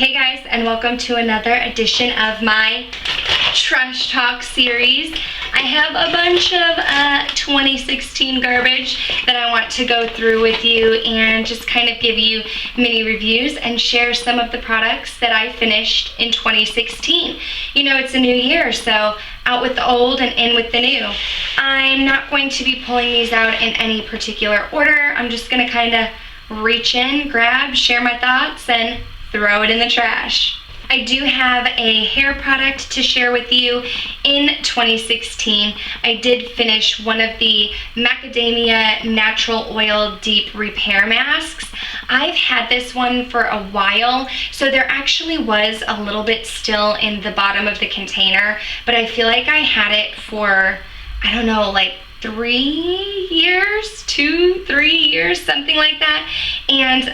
Hey guys, and welcome to another edition of my Trash Talk series. I have a bunch of 2016 garbage that I want to go through with you and just kind of give you mini reviews and share some of the products that I finished in 2016. You know, it's a new year, so out with the old and in with the new. I'm not going to be pulling these out in any particular order. I'm just going to kind of reach in, grab, share my thoughts, and throw it in the trash. I do have a hair product to share with you in 2016. I did finish one of the macadamia natural oil deep repair masks. I've had this one for a while, so there actually was a little bit still in the bottom of the container, but I feel like I had it for, I don't know, like 3 years, 2, 3 years, something like that. And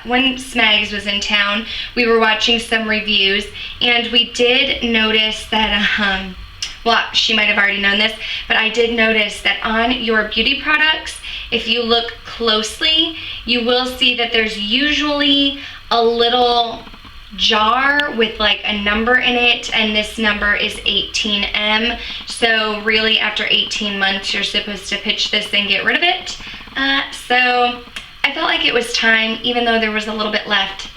when Smags was in town, we were watching some reviews, and we did notice that, well, she might have already known this, but I did notice that on your beauty products, if you look closely, you will see that there's usually a little jar with like a number in it, and this number is 18M. So really after 18 months you're supposed to pitch this and get rid of it. So I felt like it was time, even though there was a little bit left,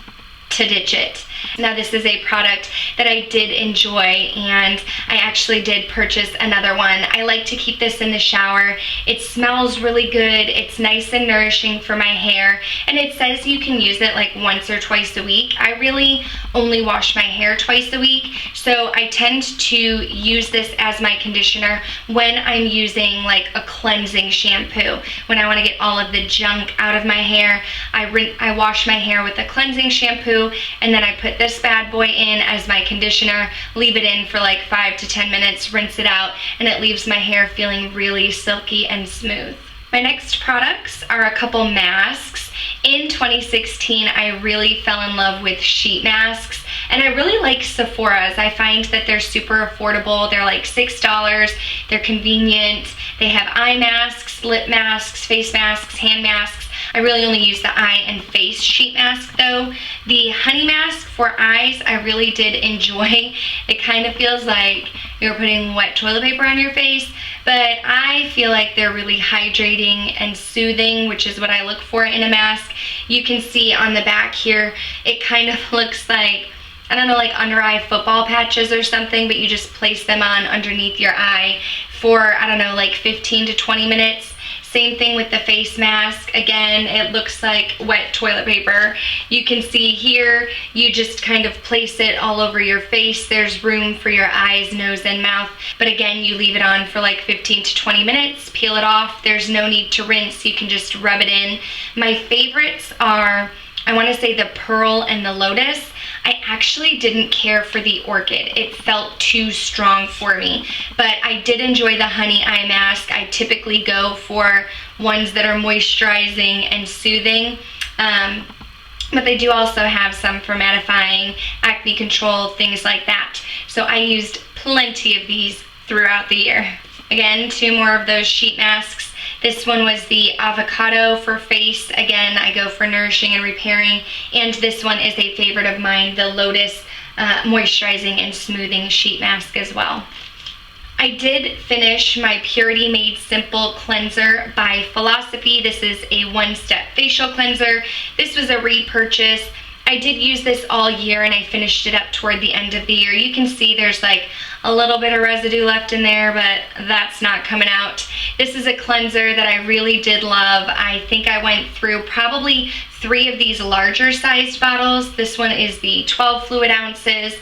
to ditch it. Now this is a product that I did enjoy, and I actually did purchase another one. I like to keep this in the shower. It smells really good, it's nice and nourishing for my hair, and it says you can use it like once or twice a week. I really only wash my hair twice a week, so I tend to use this as my conditioner when I'm using like a cleansing shampoo. When I want to get all of the junk out of my hair, I wash my hair with a cleansing shampoo, and then I put this bad boy in as my conditioner, leave it in for like 5 to 10 minutes, rinse it out, and it leaves my hair feeling really silky and smooth. My next products are a couple masks. In 2016, I really fell in love with sheet masks, and I really like Sephora's. I find that they're super affordable. They're like $6. They're convenient. They have eye masks, lip masks, face masks, hand masks. I really only use the eye and face sheet mask though. The honey mask for eyes I really did enjoy. It kind of feels like you're putting wet toilet paper on your face, but I feel like they're really hydrating and soothing, which is what I look for in a mask. You can see on the back here, it kind of looks like, I don't know, like under eye football patches or something, but you just place them on underneath your eye for, I don't know, like 15 to 20 minutes. Same thing with the face mask. Again, it looks like wet toilet paper. You can see here, you just kind of place it all over your face. There's room for your eyes, nose, and mouth. But again, you leave it on for like 15 to 20 minutes, peel it off. There's no need to rinse. You can just rub it in. My favorites are, I want to say, the Pearl and the Lotus. I actually didn't care for the Orchid. It felt too strong for me, but I did enjoy the Honey Eye Mask. I typically go for ones that are moisturizing and soothing, but they do also have some for mattifying, acne control, things like that. So I used plenty of these throughout the year. Again, 2 more of those sheet masks. This one was the avocado for face. Again, I go for nourishing and repairing. And this one is a favorite of mine, the Lotus moisturizing and smoothing sheet mask as well. I did finish my Purity Made Simple Cleanser by Philosophy. This is a one-step facial cleanser. This was a repurchase. I did use this all year, and I finished it up toward the end of the year. You can see there's like a little bit of residue left in there, but that's not coming out. This is a cleanser that I really did love. I think I went through probably 3 of these larger sized bottles. This one is the 12 fluid ounces.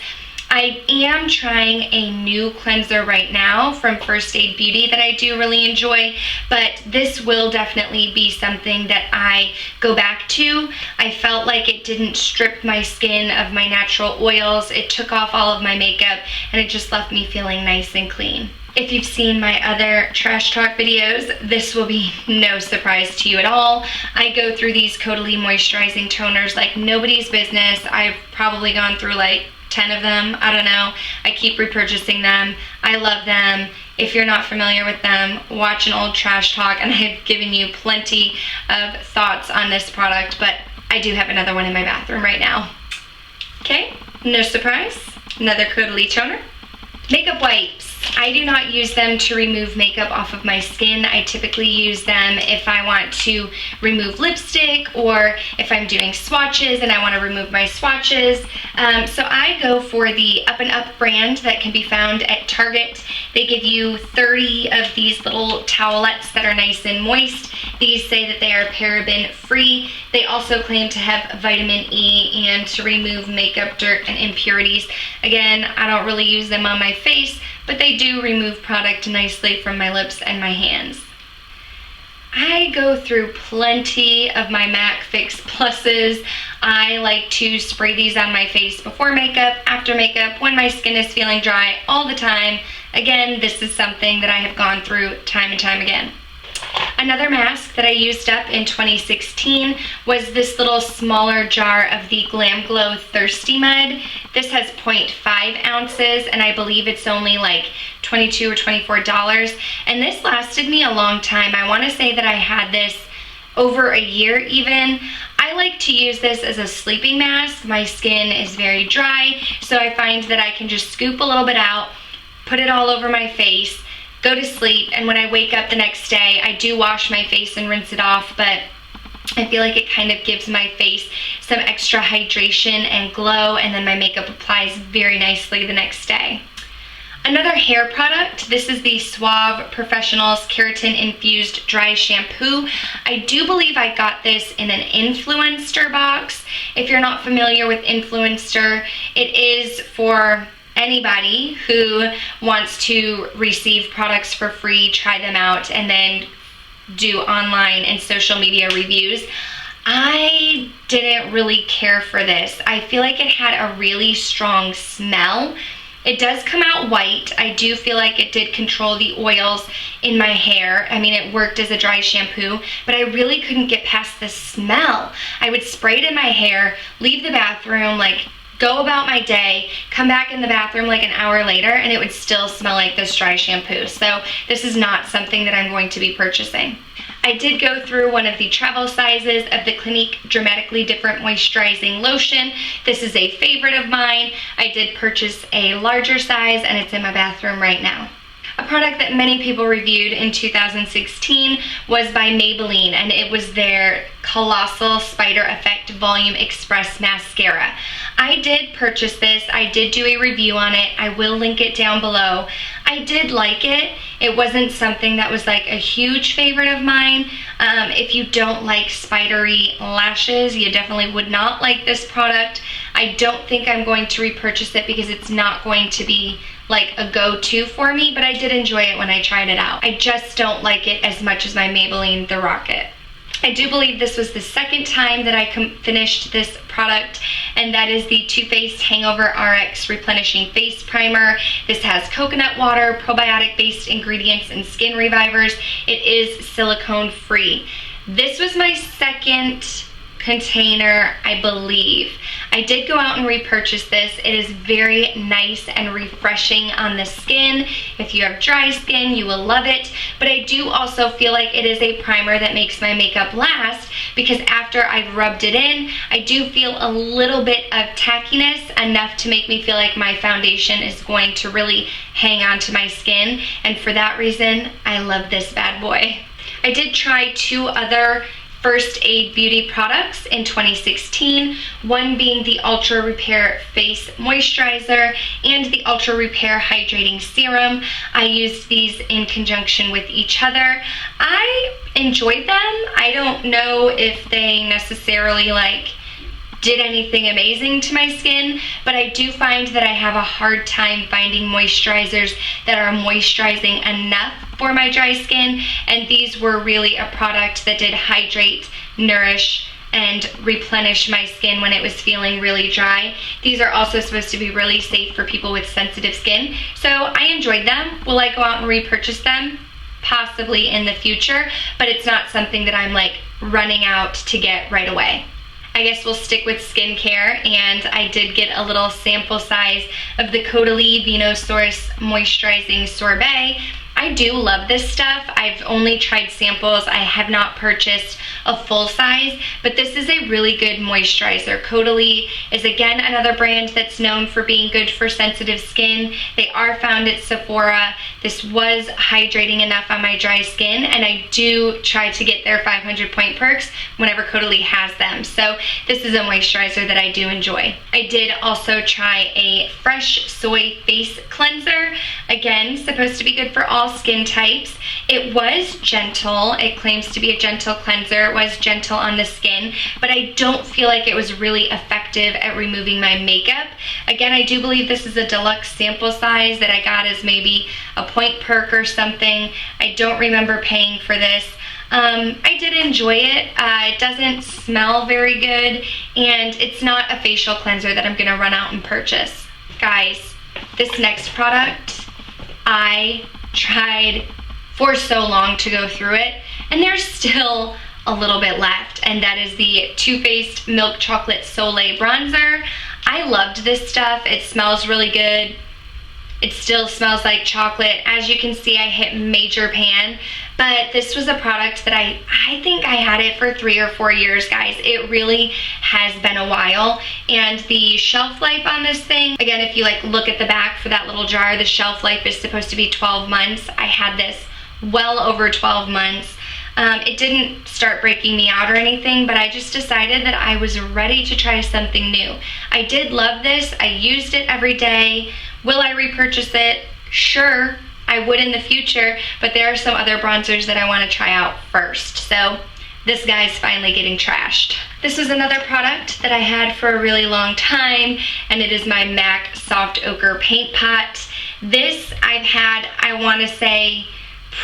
I am trying a new cleanser right now from First Aid Beauty that I do really enjoy, but this will definitely be something that I go back to. I felt like it didn't strip my skin of my natural oils. It took off all of my makeup, and it just left me feeling nice and clean. If you've seen my other Trash Talk videos, this will be no surprise to you at all. I go through these Caudalie moisturizing toners like nobody's business. I've probably gone through like 10 of them, I don't know. I keep repurchasing them. I love them. If you're not familiar with them, watch an old Trash Talk, and I've given you plenty of thoughts on this product, but I do have another one in my bathroom right now. Okay? no surprise, another Caudalie toner. Makeup wipes. I do not use them to remove makeup off of my skin. I typically use them if I want to remove lipstick or if I'm doing swatches and I want to remove my swatches. So I go for the Up and Up brand that can be found at Target. They give you 30 of these little towelettes that are nice and moist. These say that they are paraben free. They also claim to have vitamin E and to remove makeup dirt and impurities. Again, I don't really use them on my face, but they do remove product nicely from my lips and my hands. I go through plenty of my MAC Fix Pluses. I like to spray these on my face before makeup, after makeup, when my skin is feeling dry, all the time. Again, this is something that I have gone through time and time again. Another mask that I used up in 2016 was this little smaller jar of the Glam Glow Thirsty Mud. This has 0.5 ounces and I believe it's only like $22 or $24. And this lasted me a long time. I want to say that I had this over a year even. I like to use this as a sleeping mask. My skin is very dry, so I find that I can just scoop a little bit out, put it all over my face, go to sleep, and when I wake up the next day, I do wash my face and rinse it off, but I feel like it kind of gives my face some extra hydration and glow, and then my makeup applies very nicely the next day. Another hair product, this is the Suave Professionals Keratin Infused Dry Shampoo. I do believe I got this in an Influenster box. If you're not familiar with Influenster, it is for anybody who wants to receive products for free, try them out, and then do online and social media reviews. I didn't really care for this. I feel like it had a really strong smell. It does come out white. I do feel like it did control the oils in my hair. I mean, it worked as a dry shampoo, but I really couldn't get past the smell. I would spray it in my hair, leave the bathroom, like go about my day, come back in the bathroom like an hour later, and it would still smell like this dry shampoo. So this is not something that I'm going to be purchasing. I did go through one of the travel sizes of the Clinique Dramatically Different Moisturizing Lotion. This is a favorite of mine. I did purchase a larger size and it's in my bathroom right now. A product that many people reviewed in 2016 was by Maybelline, and it was their Colossal Spider Effect Volume Express Mascara. I did purchase this. I did do a review on it. I will link it down below. I did like it. It wasn't something that was like a huge favorite of mine. If you don't like spidery lashes, you definitely would not like this product. I don't think I'm going to repurchase it because it's not going to be like a go-to for me, but I did enjoy it when I tried it out. I just don't like it as much as my Maybelline The Rocket. I do believe this was the second time that I finished this product, and that is the Too Faced Hangover RX Replenishing Face Primer. This has coconut water, probiotic-based ingredients, and skin revivers. It is silicone free. This was my second container, I believe. I did go out and repurchase this. It is very nice and refreshing on the skin. If you have dry skin, you will love it. But I do also feel like it is a primer that makes my makeup last, because after I've rubbed it in, I do feel a little bit of tackiness, enough to make me feel like my foundation is going to really hang on to my skin. And for that reason, I love this bad boy. I did try two other First Aid Beauty products in 2016, one being the Ultra Repair Face Moisturizer and the Ultra Repair Hydrating Serum. I used these in conjunction with each other. I enjoyed them. I don't know if they necessarily did anything amazing to my skin, but I do find that I have a hard time finding moisturizers that are moisturizing enough for my dry skin, and these were really a product that did hydrate, nourish, and replenish my skin when it was feeling really dry. These are also supposed to be really safe for people with sensitive skin, so I enjoyed them. Will I go out and repurchase them? Possibly in the future, but it's not something that I'm running out to get right away. I guess we'll stick with skincare, and I did get a little sample size of the Caudalie Venosource Moisturizing Sorbet. I do love this stuff. I've only tried samples. I have not purchased a full size, but this is a really good moisturizer. Caudalie is again another brand that's known for being good for sensitive skin. They are found at Sephora. This was hydrating enough on my dry skin, and I do try to get their 500 point perks whenever Caudalie has them. So this is a moisturizer that I do enjoy. I did also try a Fresh Soy Face Cleanser. Again, supposed to be good for all skin types. It was gentle. It claims to be a gentle cleanser. It was gentle on the skin, but I don't feel like it was really effective at removing my makeup. Again, I do believe this is a deluxe sample size that I got as maybe a point perk or something. I don't remember paying for this. I did enjoy it. It doesn't smell very good, and it's not a facial cleanser that I'm gonna run out and purchase. Guys, this next product, I tried for so long to go through it, and there's still a little bit left, and that is the Too Faced Milk Chocolate Soleil Bronzer. I loved this stuff. It smells really good. It still smells like chocolate. As you can see, I hit major pan, but this was a product that I think I had it for 3 or 4 years, guys. It really has been a while, and the shelf life on this thing, again, if you like look at the back for that little jar, the shelf life is supposed to be 12 months. I had this well over 12 months. It didn't start breaking me out or anything, but I just decided that I was ready to try something new. I did love this. I used it every day. Will I repurchase it? Sure, I would in the future, but there are some other bronzers that I want to try out first. So this guy's finally getting trashed. This is another product that I had for a really long time, and it is my MAC Soft Ochre Paint Pot. This I've had, I want to say,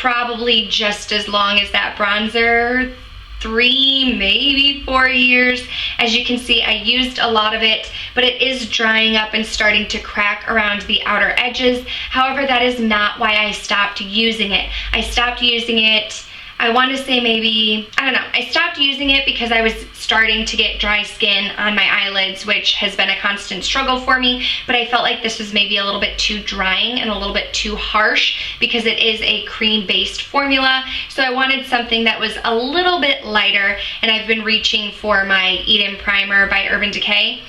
probably just as long as that bronzer, 3, maybe 4 years. As you can see, I used a lot of it, but it is drying up and starting to crack around the outer edges. However, that is not why I stopped using it. I stopped using it, I want to say maybe, I don't know, I stopped using it because I was starting to get dry skin on my eyelids, which has been a constant struggle for me, but I felt like this was maybe a little bit too drying and a little bit too harsh because it is a cream-based formula, so I wanted something that was a little bit lighter, and I've been reaching for my Eden Primer by Urban Decay.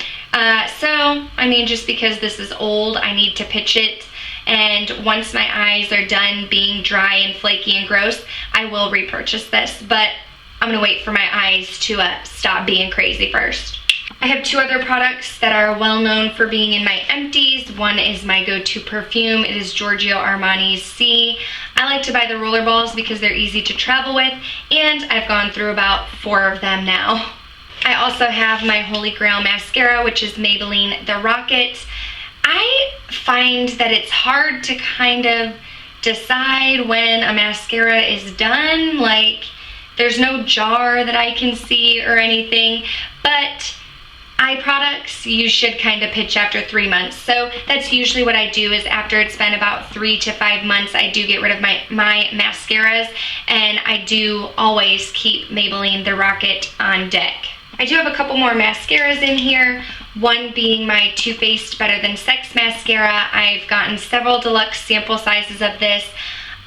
So, I mean, just because this is old, I need to pitch it. And once my eyes are done being dry and flaky and gross, I will repurchase this, but I'm gonna wait for my eyes to stop being crazy first. I have 2 other products that are well known for being in my empties. One is my go-to perfume. It is Giorgio Armani's C. I like to buy the roller balls because they're easy to travel with, and I've gone through about 4 of them now. I also have my Holy Grail mascara, which is Maybelline The Rocket. I find that it's hard to kind of decide when a mascara is done. Like, there's no jar that I can see or anything, but eye products you should kind of pitch after 3 months. So that's usually what I do, is after it's been about 3 to 5 months, I do get rid of my mascaras, and I do always keep Maybelline The Rocket on deck. I do have a couple more mascaras in here, one being my Too Faced Better Than Sex mascara. I've gotten several deluxe sample sizes of this.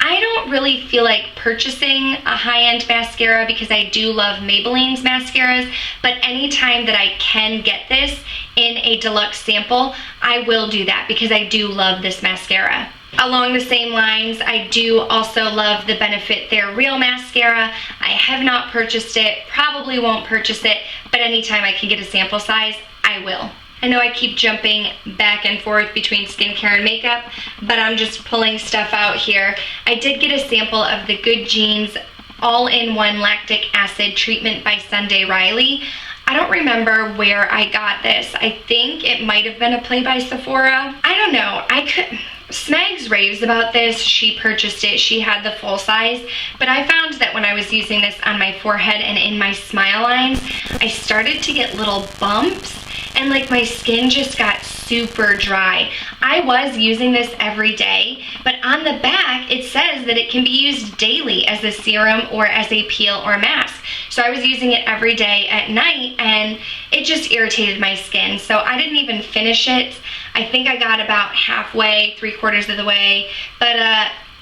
I don't really feel like purchasing a high-end mascara because I do love Maybelline's mascaras, but anytime that I can get this in a deluxe sample, I will do that because I do love this mascara. Along the same lines, I do also love the Benefit They're Real mascara. I have not purchased it, probably won't purchase it, but anytime I can get a sample size, I will. I know I keep jumping back and forth between skincare and makeup, but I'm just pulling stuff out here. I did get a sample of the Good Genes All-in-One Lactic Acid Treatment by Sunday Riley. I don't remember where I got this. I think it might have been a Play by Sephora. I don't know. Smags raves about this. She purchased it. She had the full size, but I found that when I was using this on my forehead and in my smile lines, I started to get little bumps, and like my skin just got super dry. I was using this every day, but on the back it says that it can be used daily as a serum or as a peel or mask. So I was using it every day at night, and it just irritated my skin, so I didn't even finish it. I think I got about halfway, 3/4 of the way, but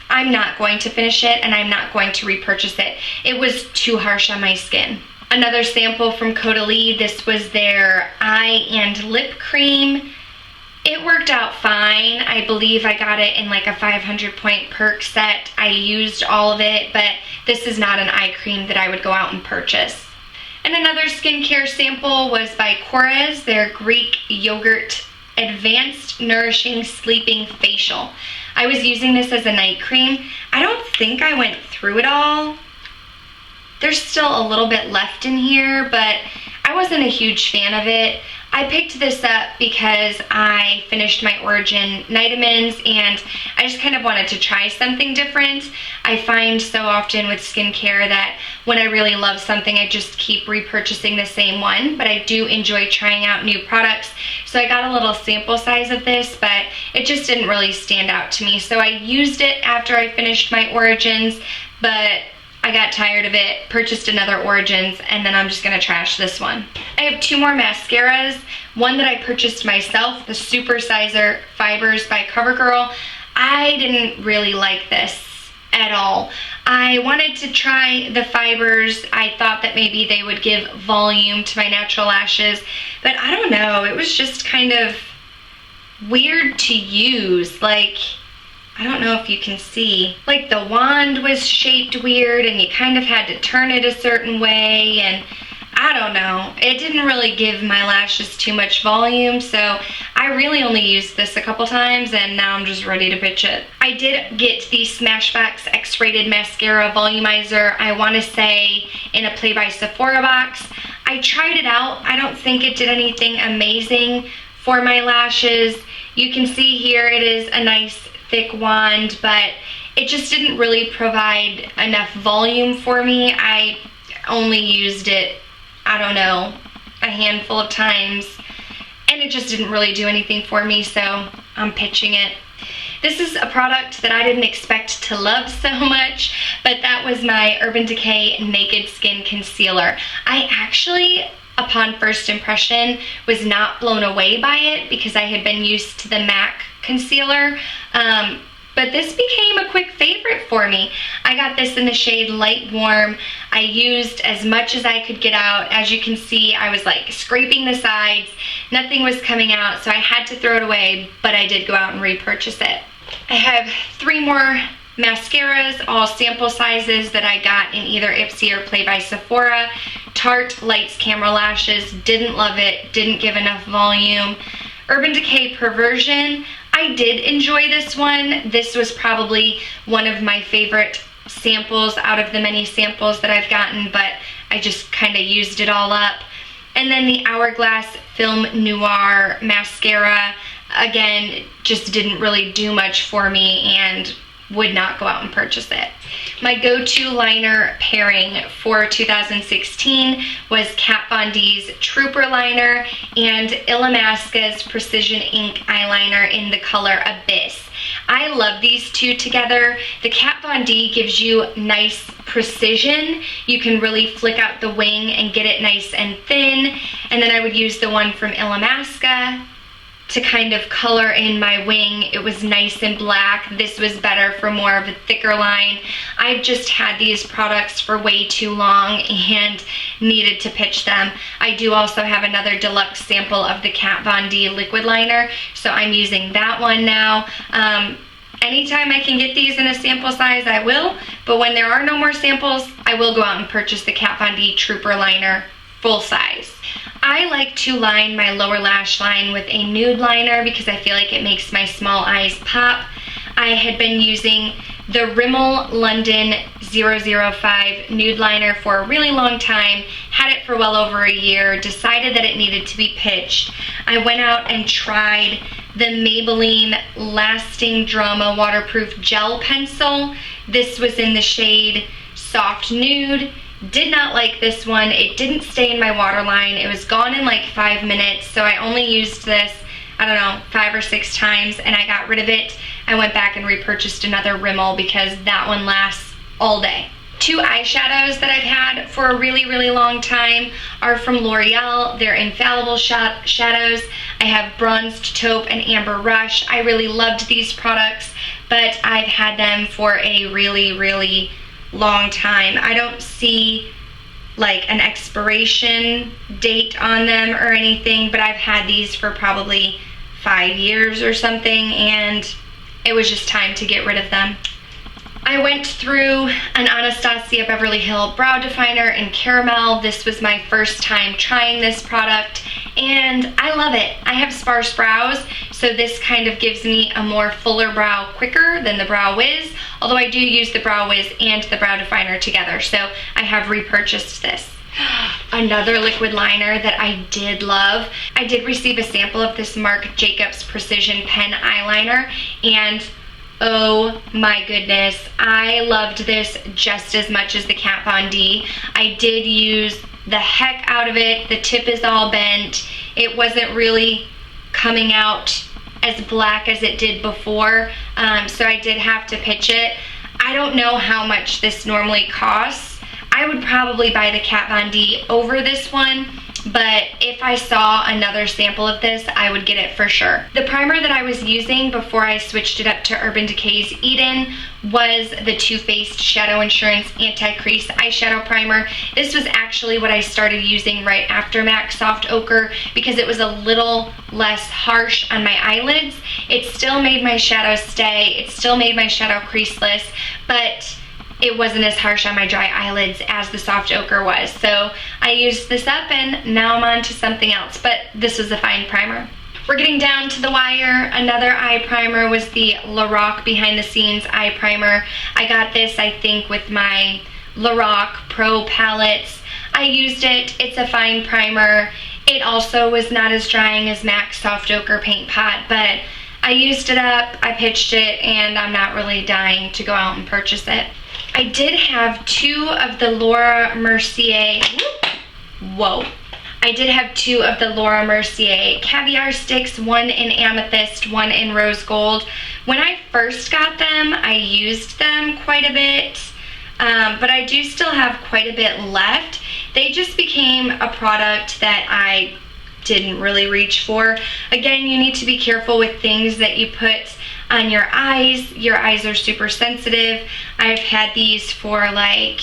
I'm not going to finish it and I'm not going to repurchase it. It was too harsh on my skin. Another sample from Caudalie. This was their eye and lip cream. It worked out fine. I believe I got it in like a 500 point perk set. I used all of it, but this is not an eye cream that I would go out and purchase. And another skincare sample was by Korres, their Greek Yogurt Advanced Nourishing Sleeping Facial. I was using this as a night cream. I don't think I went through it all. There's still a little bit left in here, but I wasn't a huge fan of it. I picked this up because I finished my Origin Nitamins and I just kind of wanted to try something different. I find so often with skincare that when I really love something, I just keep repurchasing the same one, but I do enjoy trying out new products. So I got a little sample size of this, but it just didn't really stand out to me. So I used it after I finished my Origins, but I got tired of it, purchased another Origins, and then I'm just gonna trash this one. I have two more mascaras. One that I purchased myself, the Super Sizer Fibers by CoverGirl. I didn't really like this at all. I wanted to try the fibers. I thought that maybe they would give volume to my natural lashes, but I don't know. It was just kind of weird to use. Like, I don't know if you can see, like the wand was shaped weird and you kind of had to turn it a certain way, and I don't know. It didn't really give my lashes too much volume, so I really only used this a couple times and now I'm just ready to pitch it. I did get the Smashbox X-Rated Mascara Volumizer, I want to say in a Play by Sephora box. I tried it out. I don't think it did anything amazing for my lashes. You can see here it is a nice thick wand, but it just didn't really provide enough volume for me. I only used it, I don't know, a handful of times, and it just didn't really do anything for me, so I'm pitching it. This is a product that I didn't expect to love so much, but that was my Urban Decay Naked Skin Concealer. I actually, upon first impression, was not blown away by it because I had been used to the MAC concealer, but this became a quick favorite for me. I got this in the shade Light Warm. I used as much as I could get out. As you can see, I was like scraping the sides. Nothing was coming out, so I had to throw it away, but I did go out and repurchase it. I have three more mascaras, all sample sizes that I got in either Ipsy or Play by Sephora. Tarte Lights Camera Lashes, didn't love it, didn't give enough volume. Urban Decay Perversion, I did enjoy this one. This was probably one of my favorite samples out of the many samples that I've gotten, but I just kind of used it all up. And then the Hourglass Film Noir Mascara, again, just didn't really do much for me and would not go out and purchase it. My go-to liner pairing for 2016 was Kat Von D's Trooper Liner and Illamasqua's Precision Ink Eyeliner in the color Abyss. I love these two together. The Kat Von D gives you nice precision. You can really flick out the wing and get it nice and thin. And then I would use the one from Illamasqua to kind of color in my wing. It was nice and black. This was better for more of a thicker line. I've just had these products for way too long and needed to pitch them. I do also have another deluxe sample of the Kat Von D liquid liner, so I'm using that one now. Anytime I can get these in a sample size, I will, but when there are no more samples, I will go out and purchase the Kat Von D Trooper Liner full size. I like to line my lower lash line with a nude liner because I feel like it makes my small eyes pop. I had been using the Rimmel London 005 nude liner for a really long time, had it for well over a year, decided that it needed to be pitched. I went out and tried the Maybelline Lasting Drama Waterproof Gel Pencil. This was in the shade Soft Nude. Did not like this one. It didn't stay in my waterline. It was gone in like 5 minutes, so I only used this, I don't know, 5 or 6 times, and I got rid of it. I went back and repurchased another Rimmel because that one lasts all day. 2 eyeshadows that I've had for a really, really long time are from L'Oreal. They're Infallible shadows. I have Bronzed Taupe and Amber Rush. I really loved these products, but I've had them for a really, really long time. I don't see like an expiration date on them or anything, but I've had these for probably 5 years or something, and it was just time to get rid of them. I went through an Anastasia Beverly Hills brow definer in caramel. This was my first time trying this product, and I love it. I have sparse brows, so this kind of gives me a more fuller brow quicker than the Brow Wiz, although I do use the Brow Wiz and the brow definer together, so I have repurchased this. Another liquid liner that I did love. I did receive a sample of this Marc Jacobs Precision Pen Eyeliner, and oh my goodness, I loved this just as much as the Kat Von D. I did use the heck out of it. The tip is all bent. It wasn't really coming out as black as it did before, so I did have to pitch it. I don't know how much this normally costs. I would probably buy the Kat Von D over this one, but if I saw another sample of this, I would get it for sure. The primer that I was using before I switched it up to Urban Decay's Eden was the Too Faced Shadow Insurance Anti-Crease Eyeshadow Primer. This was actually what I started using right after MAC Soft Ochre because it was a little less harsh on my eyelids. It still made my shadows stay, it still made my shadow creaseless, but it wasn't as harsh on my dry eyelids as the Soft Ochre was. So I used this up and now I'm on to something else, but this was a fine primer. We're getting down to the wire. Another eye primer was the Lorac Behind the Scenes Eye Primer. I got this, I think, with my Lorac Pro palettes. I used it. It's a fine primer. It also was not as drying as MAC Soft Ochre Paint Pot, but I used it up, I pitched it, and I'm not really dying to go out and purchase it. I did have 2 of the Laura Mercier, I did have 2 of the Laura Mercier Caviar Sticks, one in Amethyst, one in Rose Gold. When I first got them, I used them quite a bit, but I do still have quite a bit left. They just became a product that I didn't really reach for. Again, you need to be careful with things that you put on your eyes. Your eyes are super sensitive. I've had these for like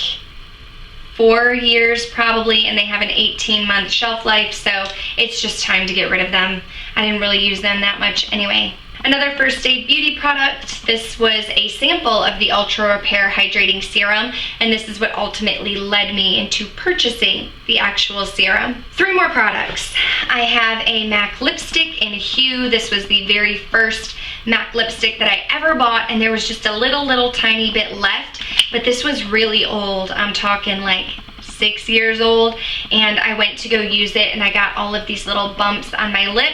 4 years probably, and they have an 18-month shelf life, so it's just time to get rid of them. I didn't really use them that much anyway. Another First Aid Beauty product. This was a sample of the Ultra Repair Hydrating Serum, and this is what ultimately led me into purchasing the actual serum. 3 more products. I have a MAC lipstick in Hue. This was the very first MAC lipstick that I ever bought, and there was just a little tiny bit left, but this was really old. I'm talking like 6 years old, and I went to go use it, and I got all of these little bumps on my lip.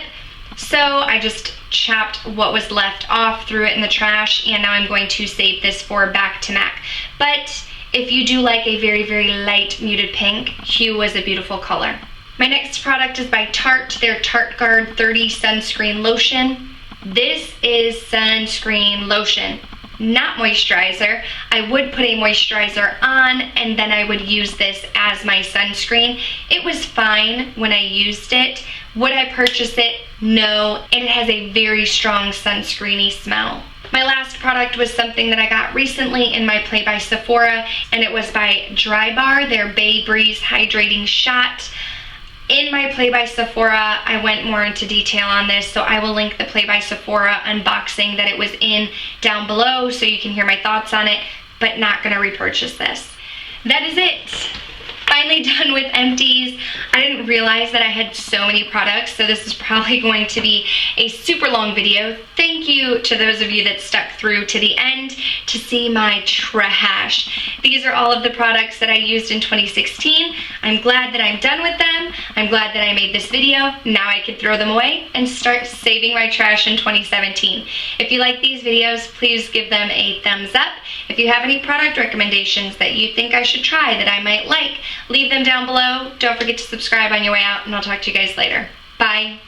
So I just chopped what was left off, threw it in the trash, and now I'm going to save this for back to MAC. But if you do like a very light muted pink, Hue was a beautiful color. My next product is by Tarte, their Tarte Guard 30 Sunscreen Lotion. This is sunscreen lotion, not moisturizer. I would put a moisturizer on and then I would use this as my sunscreen. It was fine when I used it. Would I purchase it? No, and it has a very strong sunscreeny smell. My last product was something that I got recently in my Play by Sephora, and it was by Drybar, their Bay Breeze Hydrating Shot. In my Play by Sephora, I went more into detail on this, so I will link the Play by Sephora unboxing that it was in down below so you can hear my thoughts on it, but not gonna repurchase this. That is it. Finally done with Empties. I didn't realize that I had so many products, so this is probably going to be a super long video. Thank you to those of you that stuck through to the end to see my trash. These are all of the products that I used in 2016. I'm glad that I'm done with them. I'm glad that I made this video. Now I can throw them away and start saving my trash in 2017. If you like these videos, please give them a thumbs up. If you have any product recommendations that you think I should try that I might like, leave them down below. Don't forget to subscribe on your way out, and I'll talk to you guys later. Bye.